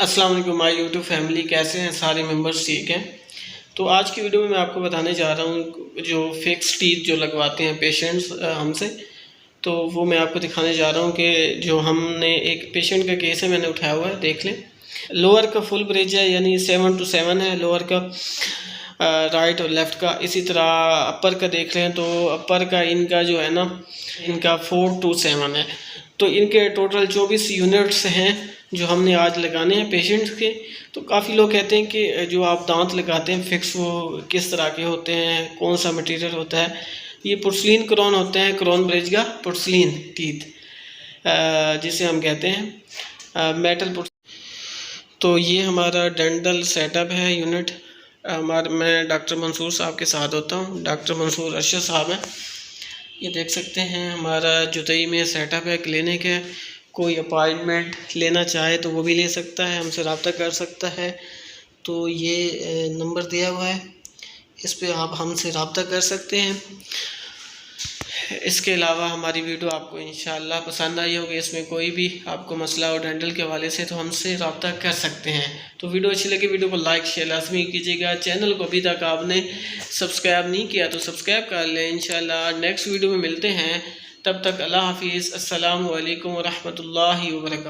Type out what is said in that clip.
अस्सलाम वालेकुम my YouTube family, कैसे हैं सारे मेंबर्स? ठीक हैं। तो आज की वीडियो में मैं आपको बताने जा रहा हूँ जो फिक्स टीथ जो लगवाते हैं पेशेंट्स हमसे, तो वो मैं आपको दिखाने जा रहा हूँ कि जो हमने एक पेशेंट का केस है मैंने उठाया हुआ है, देख लें। लोअर का फुल ब्रिज है, यानी 7 to 7 है लोअर का, राइट और लेफ़्ट का। इसी तरह अपर का देख लें तो अपर का इनका जो है ना, इनका 4 to 7 है। तो इनके टोटल 24 यूनिट्स हैं जो हमने आज लगाने हैं पेशेंट्स के। तो काफ़ी लोग कहते हैं कि जो आप दांत लगाते हैं फिक्स, वो किस तरह के होते हैं, कौन सा मटेरियल होता है। ये पुर्सलिन क्राउन होते हैं, क्राउन ब्रिज का पुर्सलिन टीथ जिसे हम कहते हैं मेटल। तो ये हमारा डेंटल सेटअप है यूनिट। मैं डॉक्टर मंसूर साहब के साथ होता हूँ, डॉक्टर मंसूर अरशद साहब हैं। ये देख सकते हैं हमारा जुतई में सेटअप है, क्लिनिक है। कोई अपॉइंटमेंट लेना चाहे तो वो भी ले सकता है, हमसे रब्ता कर सकता है। तो ये नंबर दिया हुआ है, इस पे आप हमसे रब्ता कर सकते हैं। इसके अलावा हमारी वीडियो आपको इंशाल्लाह पसंद आई होगी। इसमें कोई भी आपको मसला हो डेंटल के हवाले से तो हमसे रब्ता कर सकते हैं। तो वीडियो अच्छी लगी, वीडियो को लाइक शेयर लाजमी कीजिएगा। चैनल को अभी तक आपने सब्सक्राइब नहीं किया तो सब्सक्राइब कर लें। इंशाल्लाह नेक्स्ट वीडियो में मिलते हैं, तब तक अल्लाह हाफिज़। अस्सलामु अलैकुम व रहमतुल्लाहि व बरकातहू।